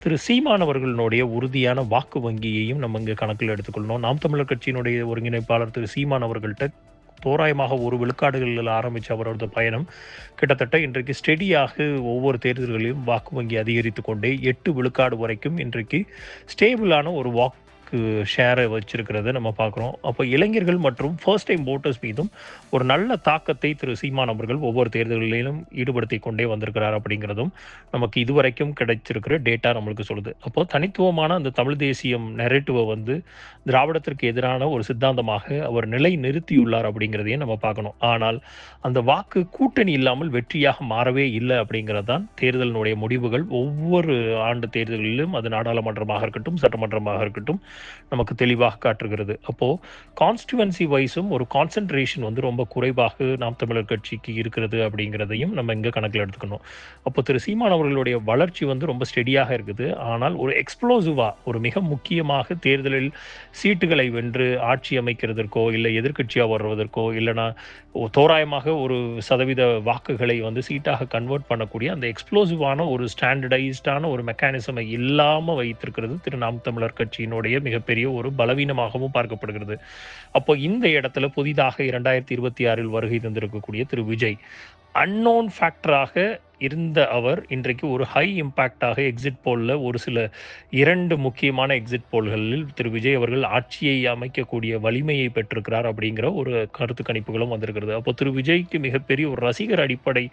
சீமான் அவர்களுடைய உறுதியான வாக்கு வங்கியையும் நம்ம இங்க கணக்கில் எடுத்துக்கொள்ளணும். நாம் தமிழர் கட்சியினுடைய ஒருங்கிணைப்பாளர் சீமான் அவர்கள்ட்ட தோராயமாக 1 விழுக்காடுகளில் ஆரம்பிச்ச அவரது பயணம், கிட்டத்தட்ட இன்றைக்கு ஸ்டெடியாக ஒவ்வொரு தேர்தல்களிலும் வாக்கு வங்கி அதிகரித்துக் கொண்டே 8 விழுக்காடு வரைக்கும் இன்றைக்கு ஸ்டேபிளான ஒரு வாக்கு ஷேரை வச்சிருக்கிறத நம்ம பார்க்குறோம். அப்போ இளைஞர்கள் மற்றும் ஃபர்ஸ்ட் டைம் வோட்டர்ஸ் மீதும் ஒரு நல்ல தாக்கத்தை சீமான் அவர்கள் ஒவ்வொரு தேர்தல்களிலும் ஈடுபடுத்திக் கொண்டே வந்திருக்கிறார் அப்படிங்கிறதும் நமக்கு இதுவரைக்கும் கிடைச்சிருக்கிற டேட்டா நம்மளுக்கு சொல்லுது. அப்போ தனித்துவமான அந்த தமிழ் தேசியம் நெரேட்டிவை திராவிடத்திற்கு எதிரான ஒரு சித்தாந்தமாக அவர் நிலை நிறுத்தியுள்ளார் அப்படிங்கிறதையும் நம்ம பார்க்கணும். ஆனால் அந்த வாக்கு கூட்டணி இல்லாமல் வெற்றியாக மாறவே இல்லை அப்படிங்கிறது தான் தேர்தலினுடைய முடிவுகள். ஒவ்வொரு ஆண்டு தேர்தலிலும் அது நாடாளுமன்றமாக இருக்கட்டும், சட்டமன்றமாக இருக்கட்டும், நமக்கு தெளிவாக காட்டுகிறது. அப்போ கான்ஸ்டிடுவன்சி வைஸும் ஒரு கான்சென்ட்ரேஷன் ரொம்ப குறைவாக நாம் தமிழர் கட்சிக்கு இருக்கிறது அப்படிங்கிறதையும் நம்ம இங்க கணக்கில் எடுத்துக்கணும். அப்போ சீமான் அவர்களுடைய வளர்ச்சி ரொம்ப ஸ்டெடியாக இருக்குது. ஆனால் ஒரு எக்ஸ்ப்ளோசிவா ஒரு மிக முக்கியமாக தேர்தலில் சீட்டுகளை வென்று ஆட்சி அமைக்கிறதற்கோ இல்லை எதிர்க்கட்சியா வருவதற்கோ இல்லைனா தோராயமாக ஒரு சதவீத வாக்குகளை சீட்டாக கன்வெர்ட் பண்ணக்கூடிய அந்த எக்ஸ்ப்ளோசிவான ஒரு ஸ்டாண்டர்டைஸ்டான ஒரு மெக்கானிசமை இல்லாமல் வைத்திருக்கிறது நாம் தமிழர் கட்சியினுடைய மிகப்பெரிய ஒரு பலவீனமாகவும் பார்க்கப்படுகிறது. அப்போ இந்த இடத்துல புதிதாக 2026 வருகை தந்திருக்கக்கூடிய விஜய் அன்னோன் ஃபேக்டராக இருந்த அவர் இன்றைக்கு ஒரு ஹை இம்பாக்டாக எக்ஸிட் போலில் ஒரு சில 2 முக்கியமான எக்ஸிட் போல்களில் விஜய் அவர்கள் ஆட்சியை அமைக்கக்கூடிய வலிமையை பெற்றிருக்கிறார் அப்படிங்கிற ஒரு கருத்து கணிப்புகளும் வந்திருக்கிறது. அப்போ விஜய்க்கு மிகப்பெரிய ஒரு ரசிகர் அடிப்படை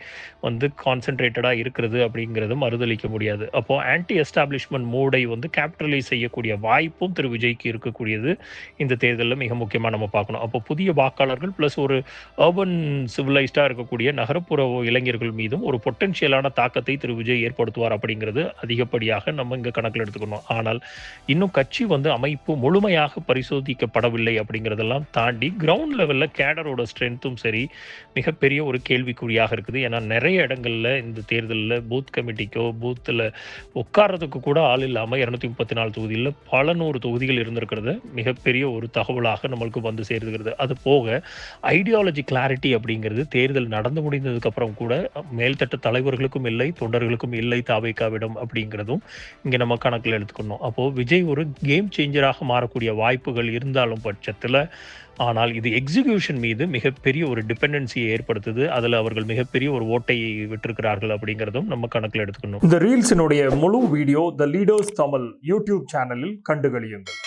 கான்சென்ட்ரேட்டடாக இருக்கிறது அப்படிங்கிறது மறுதளிக்க முடியாது. அப்போ ஆன்டி எஸ்டாப்ளிஷ்மெண்ட் மூடை கேபிட்டலைஸ் செய்யக்கூடிய வாய்ப்பும் விஜய்க்கு இருக்கக்கூடியது இந்த தேர்தலில் மிக முக்கியமாக நம்ம பார்க்கணும். அப்போ புதிய வாக்காளர்கள் ப்ளஸ் ஒரு அர்பன் சிவிலைஸ்டாக இருக்கக்கூடிய நகரப்புற இளைஞர்கள் மீதும் ஒரு பொட்டன்ஷியலான தாக்கத்தை விஜய் ஏற்படுத்துவார் அப்படிங்கிறது அதிகப்படியாக நம்ம இங்க கணக்கில் எடுத்துக்கணும். ஆனால் இன்னும் கட்சி அமைப்பு முழுமையாக பரிசோதிக்கப்படவில்லை அப்படிங்கிறதெல்லாம் தாண்டி கிரவுண்ட் லெவல்ல கேடரோட ஸ்ட்ரென்த்தும் சரி மிகப்பெரிய ஒரு கேள்விக்குறியாக இருக்குது. ஏன்னா நிறைய இடங்கள்ல இந்த தேர்தலில் பூத் கமிட்டிக்கோ பூத்தில் உட்கார்றதுக்கு கூட ஆள் இல்லாமல் 234 தொகுதியில் பல 100 தொகுதிகள் இருந்திருக்கிறது மிகப்பெரிய ஒரு தகவலாக நம்மளுக்கு சேர்ந்துகிறது. அது போக ஐடியாலஜி கிளாரிட்டி அப்படிங்கிறது தேர்தல் நடந்து முடிந்ததுக்கு அப்புறம் கூட மேல்தட்டு தலைவர்களுக்கும் இல்லை, தொண்டர்களுக்கும் இல்லை தாவேகாவிடம் அப்படிங்கிறதும் இங்கே நம்ம கணக்கில் எடுத்துக்கணும். அப்போது விஜய் ஒரு கேம் சேஞ்சராக மாறக்கூடிய வாய்ப்புகள் இருந்தாலும் பட்சத்தில், ஆனால் இது எக்ஸிகியூஷன் மீது மிகப்பெரிய ஒரு டிபெண்டன்சியை ஏற்படுத்துது. அதில் அவர்கள் மிகப்பெரிய ஒரு ஓட்டையை விட்டிருக்கிறார்கள் அப்படிங்கிறதும் நம்ம கணக்கில் எடுத்துக்கணும். இந்த ரீல்ஸினுடைய முழு வீடியோ த லீடர்ஸ் தமிழ் யூடியூப் சேனலில் கண்டுகளியுங்கள்.